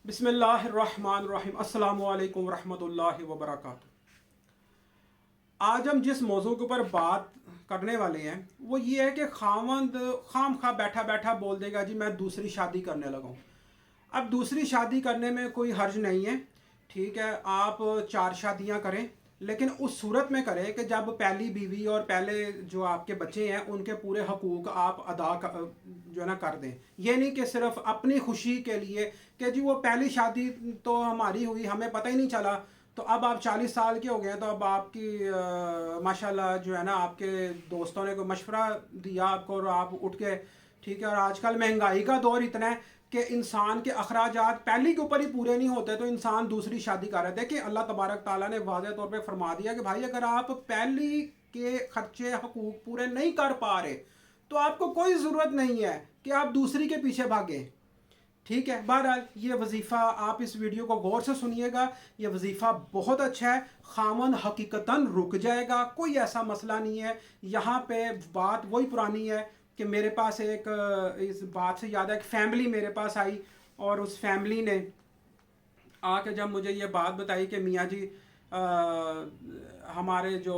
बिस्मिल्लाहिर्रहमानिर्रहीम अस्सलामु अलैकुम रहमतुल्लाहि व बरकातुहू। आज हम जिस मौजू के ऊपर बात करने वाले हैं वो ये है कि खामंद खाम खा बैठा बैठा बोल देगा जी मैं दूसरी शादी करने लगा हूँ। अब दूसरी शादी करने में कोई हर्ज नहीं है, ठीक है, आप 4 शादियाँ करें, लेकिन उस सूरत में करें कि जब पहली बीवी और पहले जो आपके बच्चे हैं उनके पूरे हकूक़ आप जो है ना कर दें। ये नहीं कि सिर्फ अपनी खुशी के लिए कि जी वो पहली शादी तो हमारी हुई हमें पता ही नहीं चला, तो अब आप 40 साल के हो गए तो अब आपकी माशाल्लाह जो है ना आपके दोस्तों ने कोई मशवरा दिया आपको और आप उठ के, ठीक है। और आजकल महंगाई का दौर इतना है कि इंसान के अखराजात पहली के ऊपर ही पूरे नहीं होते तो इंसान दूसरी शादी कर रहा है। देखिए अल्लाह तबारक ताला ने वाज़ेह तौर पे फरमा दिया कि भाई अगर आप पहली के खर्चे हकूक़ पूरे नहीं कर पा रहे तो आपको कोई ज़रूरत नहीं है कि आप दूसरी के पीछे भागें, ठीक है। बहरहाल ये वजीफ़ा आप इस वीडियो को गौर से सुनिएगा, ये वजीफ़ा बहुत अच्छा है। खामन हकीकतन रुक जाएगा, कोई ऐसा मसला नहीं है। यहाँ पे बात वही पुरानी है कि मेरे पास इस बात से याद है कि फैमिली मेरे पास आई और उस फैमिली ने आके जब मुझे ये बात बताई कि मियाँ जी हमारे जो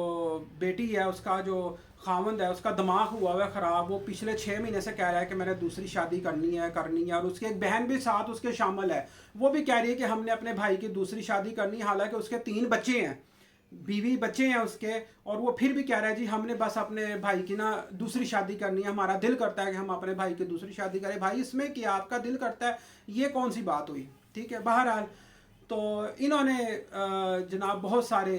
बेटी है उसका जो खावंद है उसका दिमाग हुआ है ख़राब, वो पिछले 6 महीने से कह रहा है कि मैंने दूसरी शादी करनी है और उसकी एक बहन भी साथ उसके शामिल है, वो भी कह रही है कि हमने अपने भाई की दूसरी शादी करनी है। हालांकि उसके 3 बच्चे हैं, बीवी बच्चे हैं उसके, और वो फिर भी कह रहा है जी हमने बस अपने भाई की ना दूसरी शादी करनी है, हमारा दिल करता है कि हम अपने भाई की दूसरी शादी करें। भाई इसमें कि आपका दिल करता है ये कौन सी बात हुई, ठीक है। बहरहाल तो इन्होंने जनाब बहुत सारे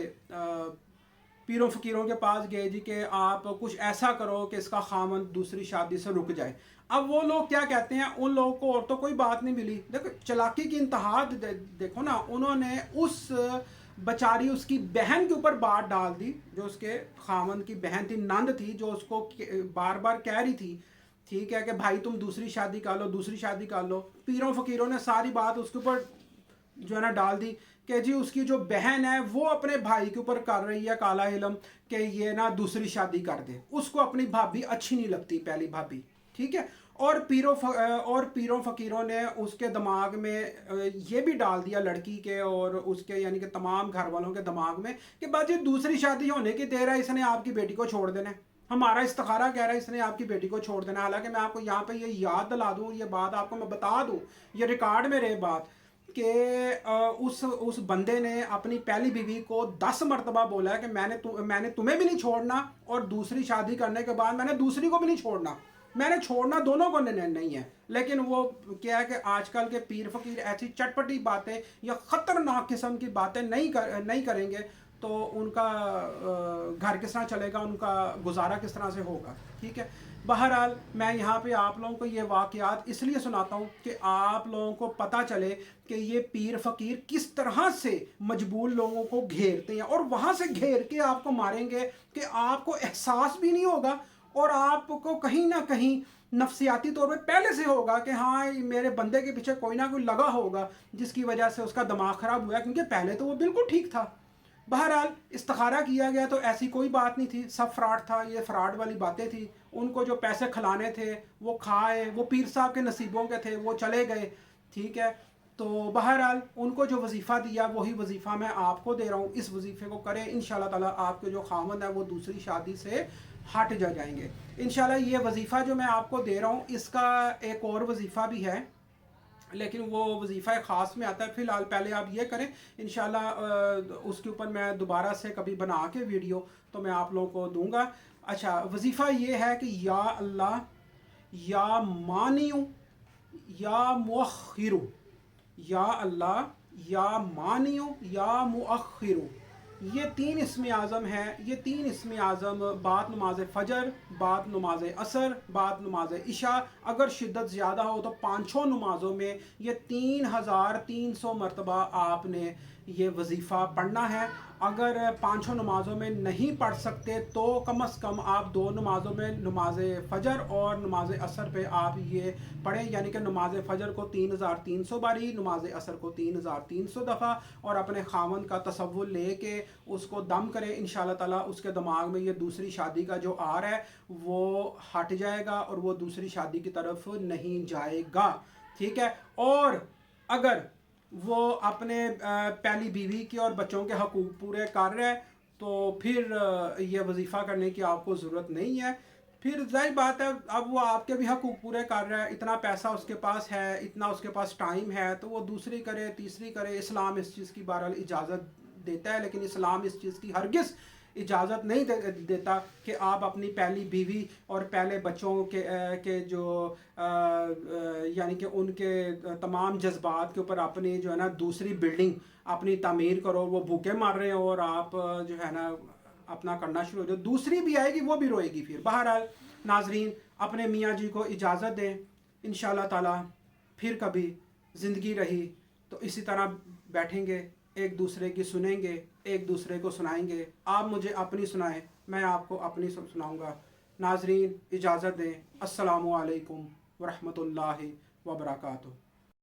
पीरों फ़कीरों के पास गए जी कि आप कुछ ऐसा करो कि इसका खामन दूसरी शादी से रुक जाए। अब वो लोग क्या कहते हैं, उन लोगों को और तो कोई बात नहीं मिली। देखो चालाकी की इंतहा देखो ना, उन्होंने उस बेचारी उसकी बहन के ऊपर बात डाल दी, जो उसके खामन की बहन थी, नंद थी, जो उसको बार बार कह रही थी, ठीक है, कि भाई तुम दूसरी शादी कर लो, दूसरी शादी कर लो। पीरों फ़कीरों ने सारी बात उसके ऊपर जो है ना डाल दी कि जी उसकी जो बहन है वो अपने भाई के ऊपर कर रही है काला इल्म कि ये ना दूसरी शादी कर दे, उसको अपनी भाभी अच्छी नहीं लगती पहली भाभी, ठीक है। और पीरों फ़कीरों ने उसके दिमाग में ये भी डाल दिया लड़की के और उसके यानी कि तमाम घर वालों के दिमाग में कि बाजी दूसरी शादी होने की देर है, इसने आपकी बेटी को छोड़ देना है, हमारा इस्तिखारा कह रहा है इसने आपकी बेटी को छोड़ देना। हालांकि मैं आपको यहाँ पे ये याद दिला दूँ, ये बात आपको मैं बता दूँ, ये रिकॉर्ड में रहे बात कि उस बंदे ने अपनी पहली बीवी को 10 मरतबा बोला है कि मैंने तुम्हें भी नहीं छोड़ना और दूसरी शादी करने के बाद मैंने दूसरी को भी नहीं छोड़ना, मैंने छोड़ना दोनों को नहीं है। लेकिन वो क्या है कि आजकल के पीर फकीर ऐसी चटपटी बातें या ख़तरनाक किस्म की बातें नहीं करेंगे तो उनका घर किस तरह चलेगा, उनका गुजारा किस तरह से होगा, ठीक है। बहरहाल मैं यहाँ पे आप लोगों को ये वाक़यात इसलिए सुनाता हूँ कि आप लोगों को पता चले कि ये पीर फ़कीर किस तरह से मजबूर लोगों को घेरते हैं और वहाँ से घेर के आपको मारेंगे कि आपको एहसास भी नहीं होगा और आपको कहीं ना कहीं नफसियाती तौर पे पहले से होगा कि हाँ मेरे बंदे के पीछे कोई ना कोई लगा होगा जिसकी वजह से उसका दिमाग ख़राब हुआ, क्योंकि पहले तो वो बिल्कुल ठीक था। बहरहाल इस्तिखारा किया गया तो ऐसी कोई बात नहीं थी, सब फ्रॉड था, ये फ्रॉड वाली बातें थी। उनको जो पैसे खिलाने थे वो खाए, वो पीर साहब के नसीबों के थे, वो चले गए, ठीक है। तो बहरहाल उनको जो वजीफ़ा दिया वही वजीफ़ा मैं आपको दे रहा हूँ, इस वजीफ़े को करें, इंशाल्लाह ताला आपके जो खामन है वो दूसरी शादी से हट जाएंगे इंशाल्लाह। ये वजीफ़ा जो मैं आपको दे रहा हूँ इसका एक और वजीफ़ा भी है, लेकिन वो वजीफ़ा ख़ास में आता है। फ़िलहाल पहले आप ये करें, इंशाल्लाह उसके ऊपर मैं दोबारा से कभी बना के वीडियो तो मैं आप लोगों को दूंगा। अच्छा वजीफ़ा ये है कि या अल्लाह या मानियु या मुअख्खिरु, या अल्लाह या मानियु या मुअख्खिरु, ये 3 इस्म आज़म हैं। ये 3 इस्म आज़म बाद नमाज फ़जर, बाद नमाज असर, बाद नमाज इशा, अगर शिद्दत ज़्यादा हो तो 5 नमाज़ों में ये 3300 मरतबा आपने ये वजीफ़ा पढ़ना है। अगर 5 नमाज़ों में नहीं पढ़ सकते तो कम अज़ कम आप 2 नमाज़ों में नमाज फ़जर और नमाज असर पे आप ये पढ़ें, यानी कि नमाज फ़जर को 3300 बारी, नमाज असर को 3300 दफ़ा, और अपने खामन का तसव्वुर ले के उसको दम करें। इंशाल्लाह ताला उसके दिमाग में ये दूसरी शादी का जो आ रहा है वो हट जाएगा और वो दूसरी शादी की तरफ नहीं जाएगा, ठीक है। और अगर وہ اپنے پہلی بیوی کے اور بچوں کے حقوق پورے کر رہا ہے تو پھر یہ وظیفہ کرنے کی آپ کو ضرورت نہیں ہے. پھر ظاہر بات ہے اب وہ آپ کے بھی حقوق پورے کر رہا ہے, اتنا پیسہ اس کے پاس ہے, اتنا اس کے پاس ٹائم ہے, تو وہ دوسری کرے تیسری کرے. اسلام اس چیز کی بہرحال اجازت دیتا ہے, لیکن اسلام اس چیز کی ہرگز اجازت نہیں دیتا کہ آپ اپنی پہلی بیوی اور پہلے بچوں کے جو یعنی کہ ان کے تمام جذبات کے اوپر اپنی جو ہے نا دوسری بلڈنگ اپنی تعمیر کرو. وہ بھوکے مار رہے ہو اور آپ جو ہے نا اپنا کرنا شروع ہو جائے, دوسری بھی آئے گی وہ بھی روئے گی. پھر بہرحال ناظرین اپنے میاں جی کو اجازت دیں, انشاءاللہ تعالی پھر کبھی زندگی رہی تو اسی طرح بیٹھیں گے, ایک دوسرے کی سنیں گے, ایک دوسرے کو سنائیں گے. آپ مجھے اپنی سنائیں, میں آپ کو اپنی سناؤں گا. ناظرین اجازت دیں, السلام علیکم ورحمۃ اللہ وبرکاتہ.